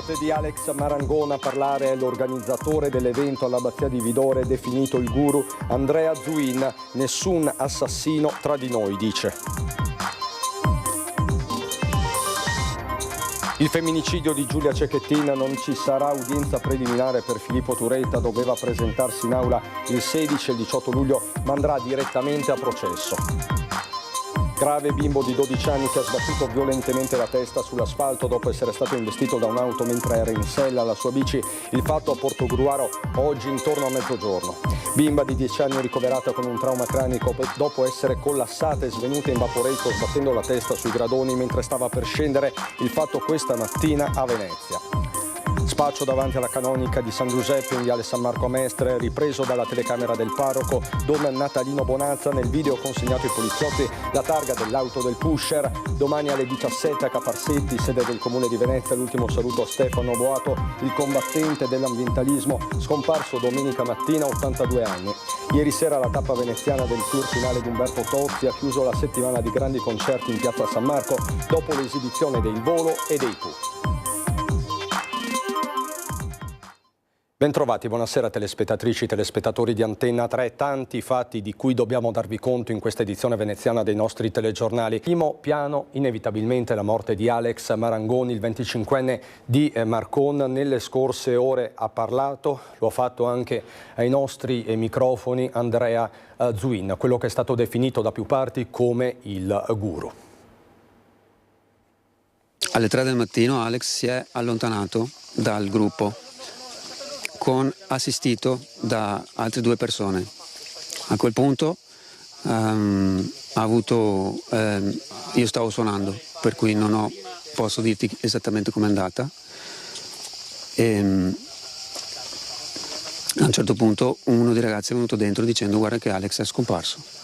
morte di Alex Marangon. A parlare l'organizzatore dell'evento all'Abbazia di Vidore, definito il guru, Andrea Zuin. Nessun assassino tra di noi, dice. Il femminicidio di Giulia Cecchettin, non ci sarà udienza preliminare per Filippo Turetta, doveva presentarsi in aula il 16 e il 18 luglio, ma andrà direttamente a processo. Grave bimbo di 12 anni che ha sbattuto violentemente la testa sull'asfalto dopo essere stato investito da un'auto mentre era in sella alla sua bici. Il fatto a Portogruaro oggi intorno a mezzogiorno. Bimba di 10 anni ricoverata con un trauma cranico dopo essere collassata e svenuta in Vaporetto sbattendo la testa sui gradoni mentre stava per scendere. Il fatto questa mattina a Venezia. Spaccio davanti alla canonica di San Giuseppe in viale San Marco a Mestre, ripreso dalla telecamera del parroco Don Natalino Bonazza. Nel video consegnato ai poliziotti la targa dell'auto del pusher. Domani alle 17 a Caparsetti, sede del Comune di Venezia, l'ultimo saluto a Stefano Boato, il combattente dell'ambientalismo, scomparso domenica mattina, 82 anni. Ieri sera la tappa veneziana del tour finale di Umberto Tozzi ha chiuso la settimana di grandi concerti in piazza San Marco dopo l'esibizione del Volo e dei Pooh. Bentrovati, buonasera telespettatrici e telespettatori di Antenna 3. Tanti fatti di cui dobbiamo darvi conto in questa edizione veneziana dei nostri telegiornali. Primo piano, inevitabilmente, la morte di Alex Marangon, il 25enne di Marcon. Nelle scorse ore ha parlato, lo ha fatto anche ai nostri microfoni, Andrea Zuin, quello che è stato definito da più parti come il guru. Alle 3 del mattino Alex si è allontanato dal gruppo, assistito da altre 2 persone. A quel punto io stavo suonando, per cui non posso dirti esattamente com'è andata. A un certo punto uno dei ragazzi è venuto dentro dicendo: guarda che Alex è scomparso.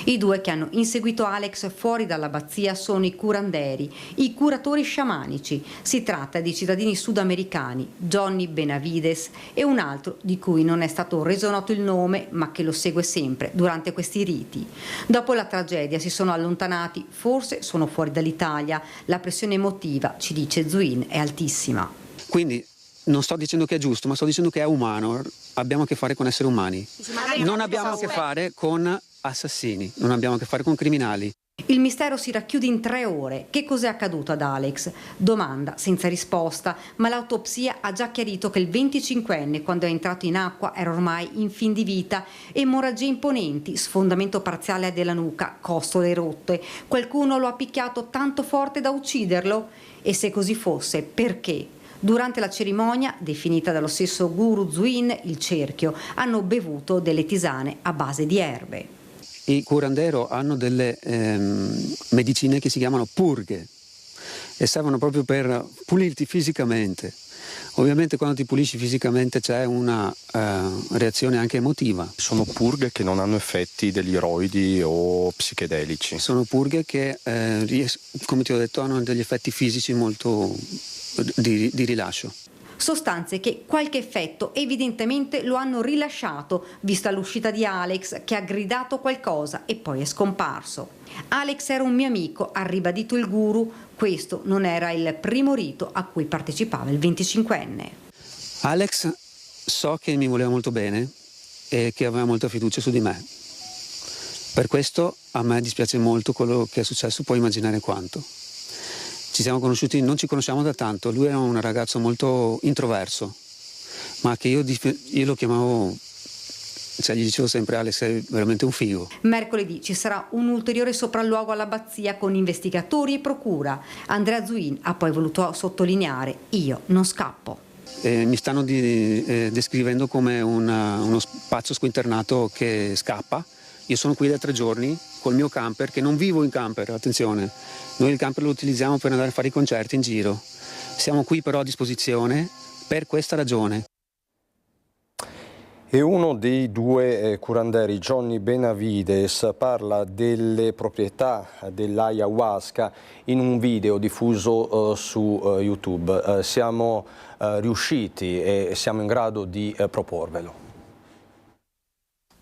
I 2 che hanno inseguito Alex fuori dall'abbazia sono i curanderi, i curatori sciamanici. Si tratta di cittadini sudamericani, Johnny Benavides e un altro di cui non è stato reso noto il nome, ma che lo segue sempre durante questi riti. Dopo la tragedia si sono allontanati, forse sono fuori dall'Italia. La pressione emotiva, ci dice Zuin, è altissima. Quindi non sto dicendo che è giusto, ma sto dicendo che è umano. Abbiamo a che fare con esseri umani. Non abbiamo a che fare con assassini, non abbiamo a che fare con criminali. Il mistero si racchiude in 3 ore. Che cos'è accaduto ad Alex? Domanda senza risposta, ma l'autopsia ha già chiarito che il 25enne, quando è entrato in acqua, era ormai in fin di vita. Emorragie imponenti, sfondamento parziale della nuca, costole rotte. Qualcuno lo ha picchiato tanto forte da ucciderlo? E se così fosse, perché? Durante la cerimonia, definita dallo stesso guru Zuin il cerchio, hanno bevuto delle tisane a base di erbe. I curandero hanno delle medicine che si chiamano purghe e servono proprio per pulirti fisicamente. Ovviamente quando ti pulisci fisicamente c'è una reazione anche emotiva. Sono purghe che non hanno effetti degli iroidi o psichedelici. Sono purghe che, come ti ho detto, hanno degli effetti fisici molto di rilascio. Sostanze che qualche effetto evidentemente lo hanno rilasciato, vista l'uscita di Alex che ha gridato qualcosa e poi è scomparso. Alex era un mio amico, ha ribadito il guru. Questo non era il primo rito a cui partecipava il 25enne. Alex so che mi voleva molto bene e che aveva molta fiducia su di me. Per questo a me dispiace molto quello che è successo, puoi immaginare quanto. Ci siamo conosciuti, non ci conosciamo da tanto, lui era un ragazzo molto introverso, ma che io lo chiamavo, cioè gli dicevo sempre: Alex, sei veramente un figo. Mercoledì ci sarà un ulteriore sopralluogo all'abbazia con investigatori e procura. Andrea Zuin ha poi voluto sottolineare: io non scappo. Mi stanno descrivendo come uno pazzo squinternato che scappa. Io sono qui da 3 giorni col mio camper, che non vivo in camper, attenzione. Noi il camper lo utilizziamo per andare a fare i concerti in giro. Siamo qui però a disposizione per questa ragione. E uno dei 2 curanderi, Johnny Benavides, parla delle proprietà dell'ayahuasca in un video diffuso su YouTube. Siamo riusciti e siamo in grado di proporvelo.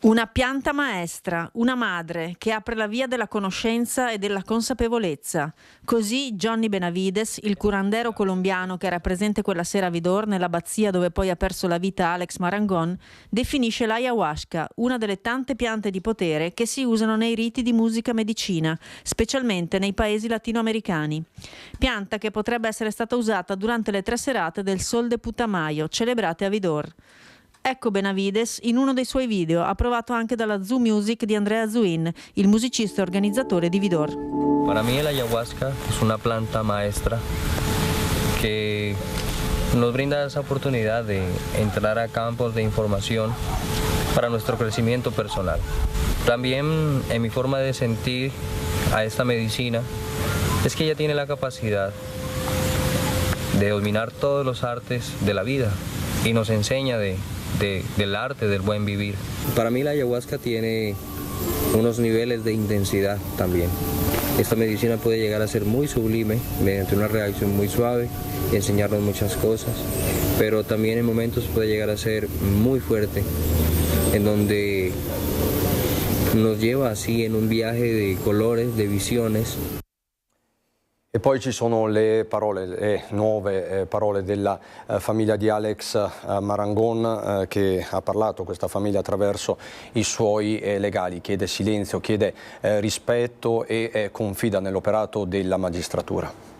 Una pianta maestra, una madre che apre la via della conoscenza e della consapevolezza. Così Johnny Benavides, il curandero colombiano che era presente quella sera a Vidor, nell'abbazia dove poi ha perso la vita Alex Marangon, definisce l'ayahuasca, una delle tante piante di potere che si usano nei riti di musica medicina, specialmente nei paesi latinoamericani. Pianta che potrebbe essere stata usata durante le 3 serate del Sol de Putumayo, celebrate a Vidor. Ecco Benavides in uno dei suoi video, approvato anche dalla Zoo Music di Andrea Zuin, il musicista e organizzatore di Vidor. Para mí la ayahuasca es una planta maestra que nos brinda esa oportunidad de entrar a campos de información para nuestro crecimiento personal. También en mi forma de sentir a esta medicina es que ella tiene la capacidad de dominar todos los artes de la vida y nos enseña del arte del buen vivir. Para mí la ayahuasca tiene unos niveles de intensidad también. Esta medicina puede llegar a ser muy sublime mediante una reacción muy suave y enseñarnos muchas cosas, pero también en momentos puede llegar a ser muy fuerte, en donde nos lleva así en un viaje de colores, de visiones. E poi ci sono le parole, nuove parole della famiglia di Alex Marangon che ha parlato questa famiglia attraverso i suoi legali, chiede silenzio, chiede rispetto e confida nell'operato della magistratura.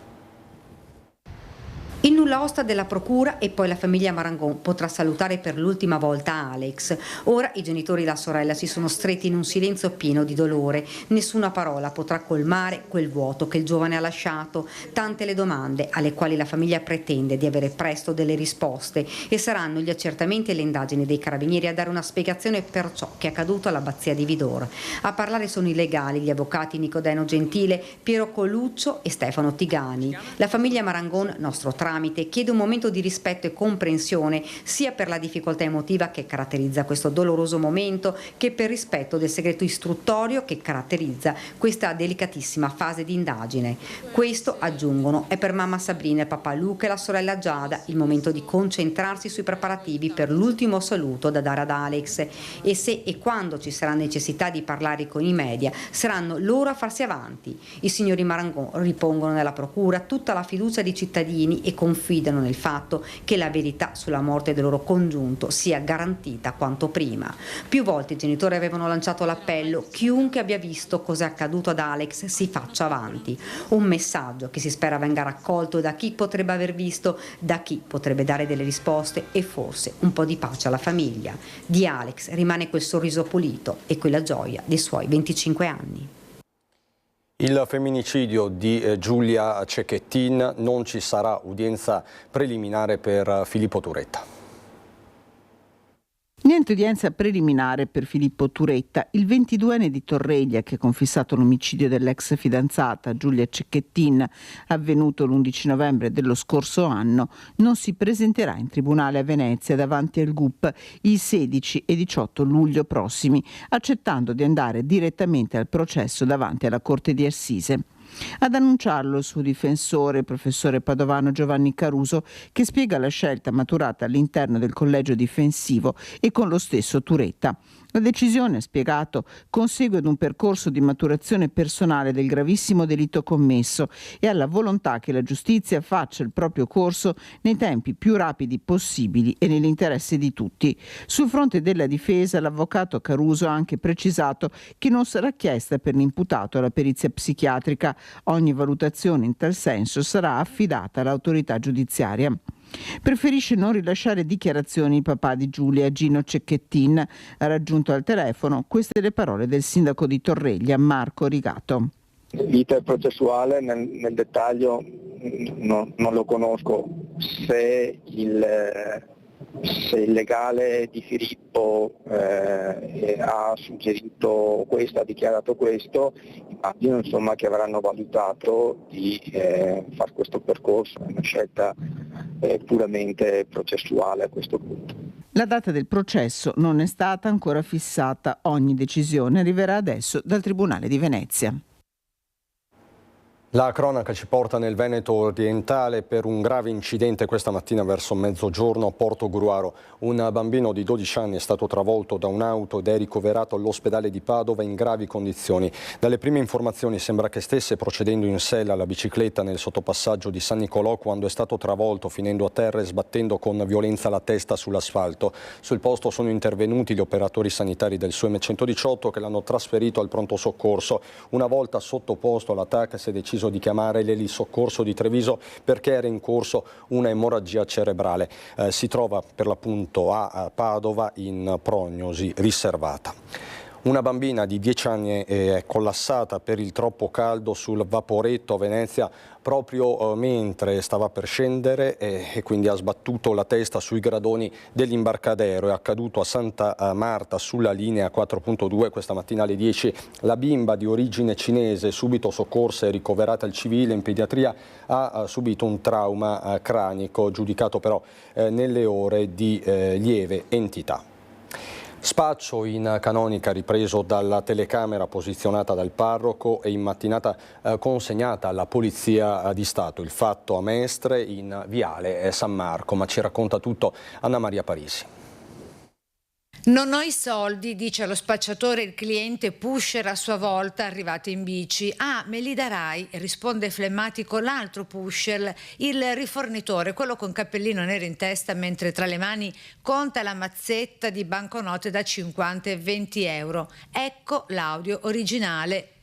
Il nulla osta della procura e poi la famiglia Marangon potrà salutare per l'ultima volta Alex. Ora i genitori e la sorella si sono stretti in un silenzio pieno di dolore. Nessuna parola potrà colmare quel vuoto che il giovane ha lasciato. Tante le domande alle quali la famiglia pretende di avere presto delle risposte e saranno gli accertamenti e le indagini dei carabinieri a dare una spiegazione per ciò che è accaduto all'abbazia di Vidor. A parlare sono i legali, gli avvocati Nicodemo Gentile, Piero Coluccio e Stefano Tigani. La famiglia Marangon, nostro tramite, chiede un momento di rispetto e comprensione sia per la difficoltà emotiva che caratterizza questo doloroso momento che per rispetto del segreto istruttorio che caratterizza questa delicatissima fase di indagine. Questo, aggiungono, è per mamma Sabrina, il papà Luca e la sorella Giada il momento di concentrarsi sui preparativi per l'ultimo saluto da dare ad Alex e se e quando ci sarà necessità di parlare con i media saranno loro a farsi avanti. I signori Marangon ripongono nella procura tutta la fiducia di cittadini e confidano nel fatto che la verità sulla morte del loro congiunto sia garantita quanto prima. Più volte i genitori avevano lanciato l'appello: chiunque abbia visto cos'è accaduto ad Alex si faccia avanti. Un messaggio che si spera venga raccolto da chi potrebbe aver visto, da chi potrebbe dare delle risposte e forse un po' di pace alla famiglia. Di Alex rimane quel sorriso pulito e quella gioia dei suoi 25 anni. Il femminicidio di Giulia Cecchettin, non ci sarà udienza preliminare per Filippo Turetta. Niente udienza preliminare per Filippo Turetta, il 22enne di Torreglia che ha confessato l'omicidio dell'ex fidanzata Giulia Cecchettin, avvenuto l'11 novembre dello scorso anno, non si presenterà in tribunale a Venezia davanti al GUP il 16 e 18 luglio prossimi, accettando di andare direttamente al processo davanti alla Corte di Assise. Ad annunciarlo il suo difensore, il professore padovano Giovanni Caruso, che spiega la scelta maturata all'interno del collegio difensivo e con lo stesso Turetta. La decisione, ha spiegato, consegue ad un percorso di maturazione personale del gravissimo delitto commesso e alla volontà che la giustizia faccia il proprio corso nei tempi più rapidi possibili e nell'interesse di tutti. Sul fronte della difesa, l'avvocato Caruso ha anche precisato che non sarà chiesta per l'imputato la perizia psichiatrica. Ogni valutazione in tal senso sarà affidata all'autorità giudiziaria. Preferisce non rilasciare dichiarazioni il papà di Giulia, Gino Cecchettin. Ha raggiunto al telefono queste le parole del sindaco di Torreglia, Marco Rigato. L'iter processuale nel dettaglio non lo conosco. Se il legale di Filippo ha suggerito questo, ha dichiarato questo, immagino insomma che avranno valutato di fare questo percorso, è una scelta puramente processuale a questo punto. La data del processo non è stata ancora fissata, ogni decisione arriverà adesso dal Tribunale di Venezia. La cronaca ci porta nel Veneto orientale per un grave incidente questa mattina verso mezzogiorno a Porto Gruaro. Un bambino di 12 anni è stato travolto da un'auto ed è ricoverato all'ospedale di Padova in gravi condizioni. Dalle prime informazioni sembra che stesse procedendo in sella alla bicicletta nel sottopassaggio di San Nicolò quando è stato travolto, finendo a terra e sbattendo con violenza la testa sull'asfalto. Sul posto sono intervenuti gli operatori sanitari del SUEM 118 che l'hanno trasferito al pronto soccorso. Una volta sottoposto alla TAC si è deciso di chiamare l'elisoccorso di Treviso perché era in corso una emorragia cerebrale. Si trova per l'appunto a Padova in prognosi riservata. Una bambina di 10 anni è collassata per il troppo caldo sul Vaporetto a Venezia proprio mentre stava per scendere e quindi ha sbattuto la testa sui gradoni dell'imbarcadero. È accaduto a Santa Marta sulla linea 4.2 questa mattina alle 10. La bimba di origine cinese, subito soccorsa e ricoverata al civile in pediatria, ha subito un trauma cranico giudicato però nelle ore di lieve entità. Spaccio in canonica ripreso dalla telecamera posizionata dal parroco e in mattinata consegnata alla Polizia di Stato. Il fatto a Mestre in Viale San Marco, ma ci racconta tutto Anna Maria Parisi. Non ho i soldi, dice allo spacciatore il cliente pusher a sua volta arrivato in bici. Ah, me li darai, risponde flemmatico l'altro pusher, il rifornitore, quello con cappellino nero in testa mentre tra le mani conta la mazzetta di banconote da 50 e 20 euro. Ecco l'audio originale.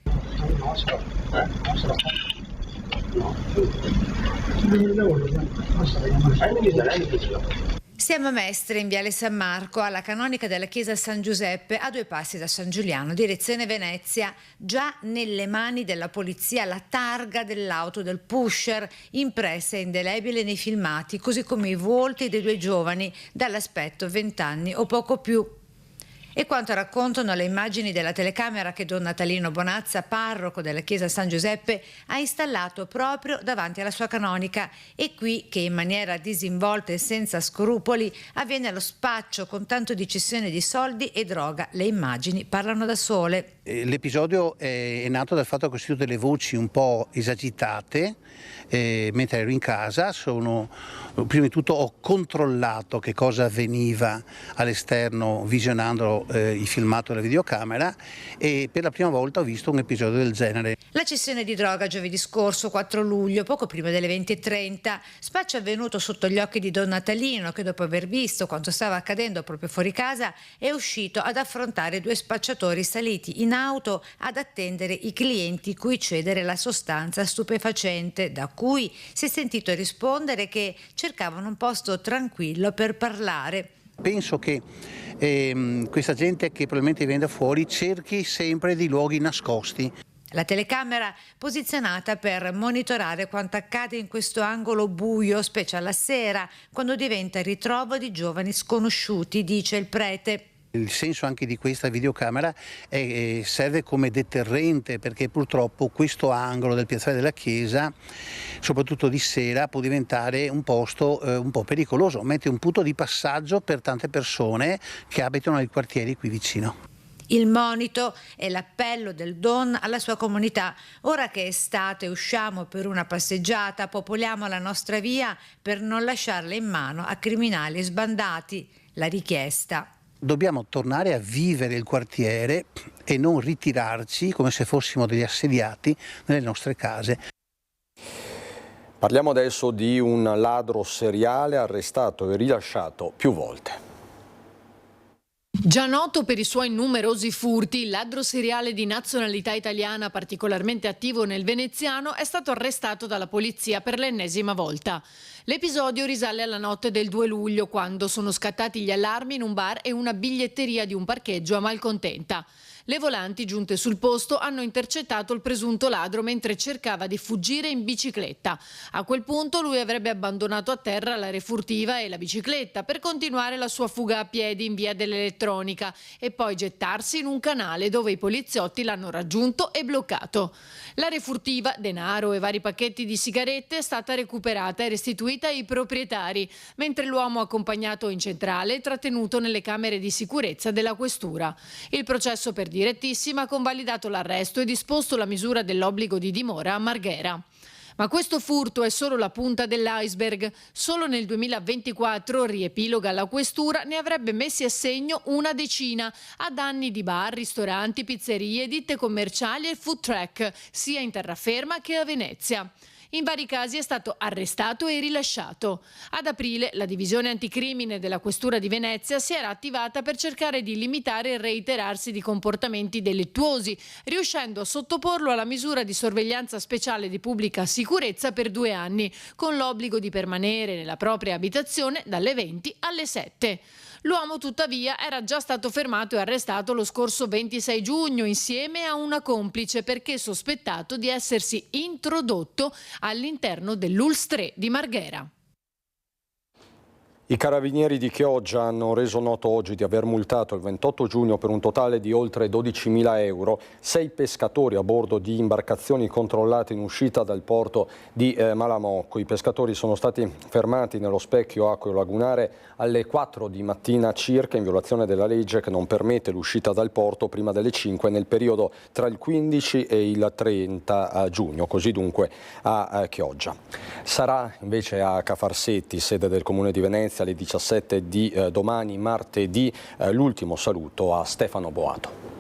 Siamo a Mestre, in Viale San Marco, alla canonica della chiesa San Giuseppe, a 2 passi da San Giuliano, direzione Venezia. Già nelle mani della polizia la targa dell'auto del pusher, impressa e indelebile nei filmati, così come i volti dei 2 giovani, dall'aspetto 20 anni o poco più. E quanto raccontano le immagini della telecamera che Don Natalino Bonazza, parroco della chiesa San Giuseppe, ha installato proprio davanti alla sua canonica. E qui che in maniera disinvolta e senza scrupoli avviene lo spaccio con tanto di cessione di soldi e droga. Le immagini parlano da sole. L'episodio è nato dal fatto che ho sentito delle voci un po' esagitate mentre ero in casa. Prima di tutto ho controllato che cosa avveniva all'esterno visionando il filmato della videocamera e per la prima volta ho visto un episodio del genere. La cessione di droga giovedì scorso 4 luglio, poco prima delle 20:30, spaccio avvenuto sotto gli occhi di Don Natalino che dopo aver visto quanto stava accadendo proprio fuori casa è uscito ad affrontare 2 spacciatori saliti in auto ad attendere i clienti cui cedere la sostanza stupefacente, da cui si è sentito rispondere che cercavano un posto tranquillo per parlare. Penso che questa gente che probabilmente viene da fuori cerchi sempre di luoghi nascosti. La telecamera posizionata per monitorare quanto accade in questo angolo buio, specie alla sera, quando diventa ritrovo di giovani sconosciuti, dice il prete. Il senso anche di questa videocamera serve come deterrente, perché purtroppo questo angolo del piazzale della chiesa, soprattutto di sera, può diventare un posto un po' pericoloso, mette un punto di passaggio per tante persone che abitano nei quartieri qui vicino. Il monito è l'appello del Don alla sua comunità. Ora che è estate usciamo per una passeggiata, popoliamo la nostra via per non lasciarla in mano a criminali sbandati. La richiesta. Dobbiamo tornare a vivere il quartiere e non ritirarci come se fossimo degli assediati nelle nostre case. Parliamo adesso di un ladro seriale arrestato e rilasciato più volte. Già noto per i suoi numerosi furti, il ladro seriale di nazionalità italiana particolarmente attivo nel veneziano è stato arrestato dalla polizia per l'ennesima volta. L'episodio risale alla notte del 2 luglio, quando sono scattati gli allarmi in un bar e una biglietteria di un parcheggio a Malcontenta. Le volanti giunte sul posto hanno intercettato il presunto ladro mentre cercava di fuggire in bicicletta. A quel punto lui avrebbe abbandonato a terra la refurtiva e la bicicletta per continuare la sua fuga a piedi in via dell'Elettronica e poi gettarsi in un canale dove i poliziotti l'hanno raggiunto e bloccato. La refurtiva, denaro e vari pacchetti di sigarette è stata recuperata e restituita ai proprietari, mentre l'uomo accompagnato in centrale è trattenuto nelle camere di sicurezza della questura. Il processo per direttissima ha convalidato l'arresto e disposto la misura dell'obbligo di dimora a Marghera. Ma questo furto è solo la punta dell'iceberg. Solo nel 2024, riepiloga la questura, ne avrebbe messi a segno una decina, a danni di bar, ristoranti, pizzerie, ditte commerciali e food truck, sia in terraferma che a Venezia. In vari casi è stato arrestato e rilasciato. Ad aprile la divisione anticrimine della Questura di Venezia si era attivata per cercare di limitare il reiterarsi di comportamenti delittuosi, riuscendo a sottoporlo alla misura di sorveglianza speciale di pubblica sicurezza per 2 anni, con l'obbligo di permanere nella propria abitazione dalle 20 alle 7. L'uomo tuttavia era già stato fermato e arrestato lo scorso 26 giugno insieme a una complice perché sospettato di essersi introdotto all'interno dell'Ulls 3 di Marghera. I carabinieri di Chioggia hanno reso noto oggi di aver multato il 28 giugno per un totale di oltre 12.000 euro 6 pescatori a bordo di imbarcazioni controllate in uscita dal porto di Malamocco. I pescatori sono stati fermati nello specchio acqueo lagunare alle 4 di mattina circa in violazione della legge che non permette l'uscita dal porto prima delle 5 nel periodo tra il 15 e il 30 giugno, così dunque a Chioggia. Sarà invece a Cafarsetti, sede del Comune di Venezia, alle 17 di domani, martedì, l'ultimo saluto a Stefano Boato.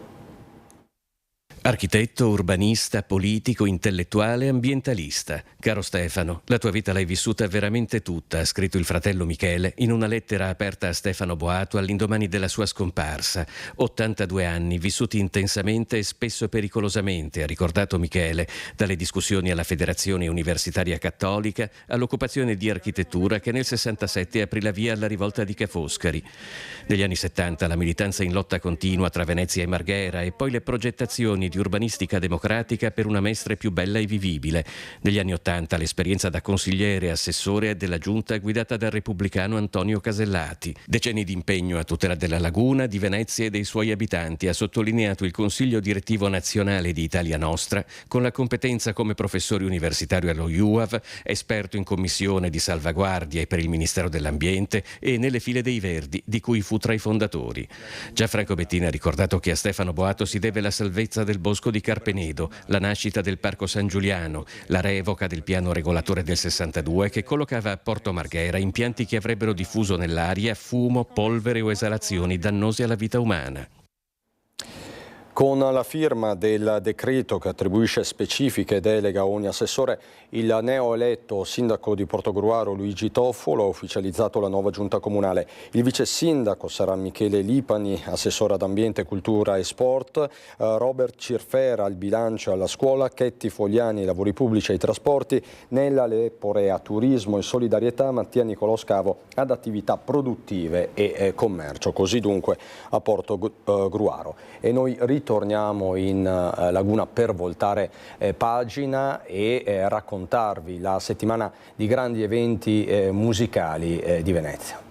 Architetto, urbanista, politico, intellettuale, ambientalista. Caro Stefano, la tua vita l'hai vissuta veramente tutta, ha scritto il fratello Michele in una lettera aperta a Stefano Boato all'indomani della sua scomparsa. 82 anni vissuti intensamente e spesso pericolosamente, ha ricordato Michele, dalle discussioni alla Federazione Universitaria Cattolica all'occupazione di architettura che nel 67 aprì la via alla rivolta di Ca' Foscari. Negli anni 70 la militanza in lotta continua tra Venezia e Marghera e poi le progettazioni di urbanistica democratica per una Mestre più bella e vivibile. Negli anni 80 l'esperienza da consigliere e assessore della giunta guidata dal repubblicano Antonio Casellati. Decenni di impegno a tutela della laguna, di Venezia e dei suoi abitanti, ha sottolineato il Consiglio Direttivo Nazionale di Italia Nostra, con la competenza come professore universitario allo UAV, esperto in commissione di salvaguardia e per il Ministero dell'Ambiente e nelle file dei Verdi, di cui fu tra i fondatori. Gianfranco Bettina ha ricordato che a Stefano Boato si deve la salvezza del bosco di Carpenedo, la nascita del Parco San Giuliano, la revoca del piano regolatore del 62 che collocava a Porto Marghera impianti che avrebbero diffuso nell'aria fumo, polvere o esalazioni dannose alla vita umana. Con la firma del decreto che attribuisce specifiche delega a ogni assessore, il neoeletto sindaco di Portogruaro Luigi Toffolo ha ufficializzato la nuova giunta comunale. Il vice sindaco sarà Michele Lipani, assessore ad ambiente, cultura e sport, Robert Cirfera al bilancio e alla scuola, Chetti Fogliani ai lavori pubblici e ai trasporti, Nella Leporea turismo e solidarietà, Mattia Nicolò Scavo ad attività produttive e commercio. Così dunque a Portogruaro. E noi ritorniamo in Laguna per voltare pagina e raccontarvi la settimana di grandi eventi musicali di Venezia.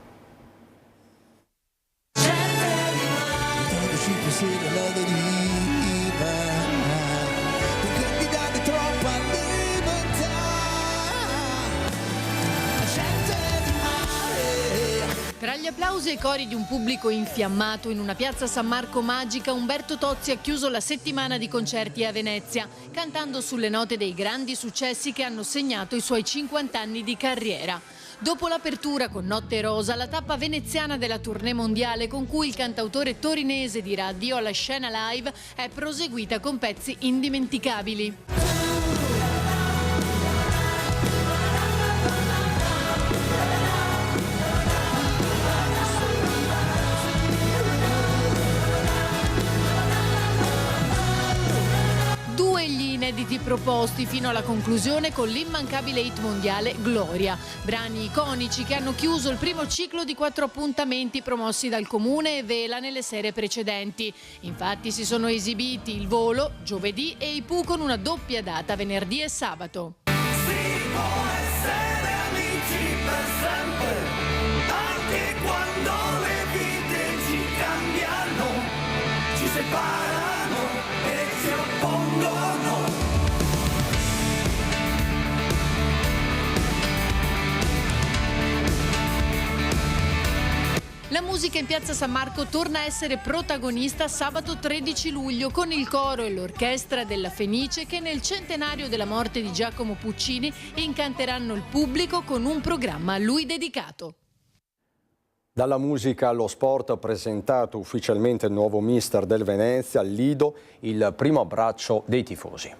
Tra gli applausi e i cori di un pubblico infiammato in una piazza San Marco magica, Umberto Tozzi ha chiuso la settimana di concerti a Venezia, cantando sulle note dei grandi successi che hanno segnato i suoi 50 anni di carriera. Dopo l'apertura con Notte Rosa, la tappa veneziana della tournée mondiale con cui il cantautore torinese dirà addio alla scena live è proseguita con pezzi indimenticabili. Inediti proposti fino alla conclusione con l'immancabile hit mondiale Gloria, brani iconici che hanno chiuso il primo ciclo di 4 appuntamenti promossi dal Comune e Vela nelle sere precedenti. Infatti si sono esibiti Il Volo, giovedì, e i Pooh con una doppia data venerdì e sabato. Si può essere amici per sempre, anche quando le vite ci cambiano, ci separano e ci oppongono. La musica in Piazza San Marco torna a essere protagonista sabato 13 luglio con il coro e l'orchestra della Fenice che nel centenario della morte di Giacomo Puccini incanteranno il pubblico con un programma a lui dedicato. Dalla musica allo sport ha presentato ufficialmente il nuovo mister del Venezia, Lido, il primo abbraccio dei tifosi.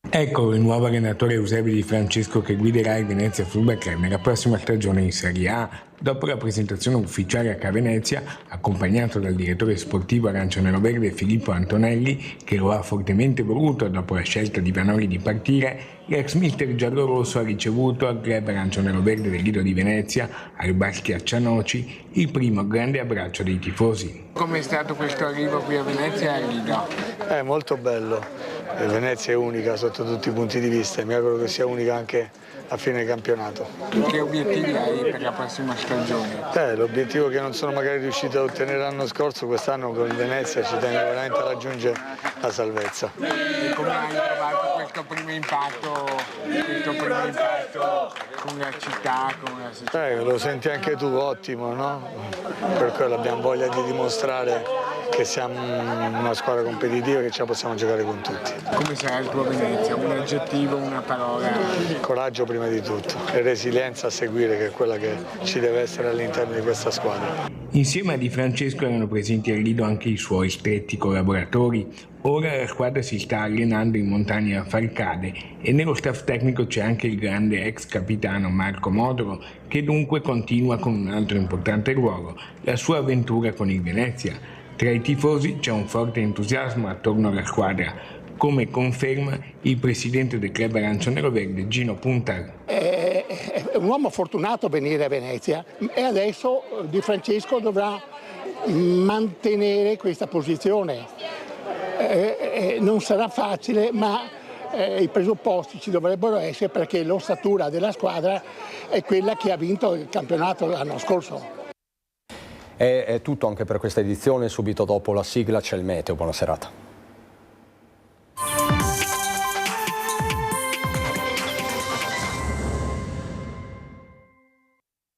Ecco il nuovo allenatore Eusebio Di Francesco che guiderà il Venezia Football Club nella prossima stagione in Serie A. Dopo la presentazione ufficiale a Venezia, accompagnato dal direttore sportivo arancione-verde Filippo Antonelli, che lo ha fortemente voluto dopo la scelta di Vanoli di partire, l'ex mister giallorosso ha ricevuto al club arancione-verde del Lido di Venezia, al bar Schiaccianoci, il primo grande abbraccio dei tifosi. Come è stato questo arrivo qui a Venezia e al Lido? È molto bello. Venezia è unica sotto tutti i punti di vista e mi auguro che sia unica anche a fine campionato. Che obiettivi hai per la prossima stagione? L'obiettivo che non sono magari riuscito a ottenere l'anno scorso, quest'anno con Venezia ci tengo veramente a raggiungere la salvezza. E come hai trovato questo primo impatto con la città, con la società? Lo senti anche tu, ottimo, no? Per quello abbiamo voglia di dimostrare che siamo una squadra competitiva e che ce la possiamo giocare con tutti. Come sarà il tuo Venezia? Un aggettivo, una parola? Coraggio prima di tutto e resilienza a seguire, che è quella che ci deve essere all'interno di questa squadra. Insieme a Di Francesco erano presenti al Lido anche i suoi stretti collaboratori. Ora la squadra si sta allenando in montagna a Falcade e nello staff tecnico c'è anche il grande ex capitano Marco Modolo, che dunque continua con un altro importante ruolo, la sua avventura con il Venezia. Tra i tifosi c'è un forte entusiasmo attorno alla squadra, come conferma il presidente del club arancione-verde Gino Puntar. È un uomo fortunato venire a Venezia e adesso Di Francesco dovrà mantenere questa posizione. Non sarà facile, ma i presupposti ci dovrebbero essere perché l'ossatura della squadra è quella che ha vinto il campionato l'anno scorso. È tutto anche per questa edizione, subito dopo la sigla c'è il meteo, buona serata.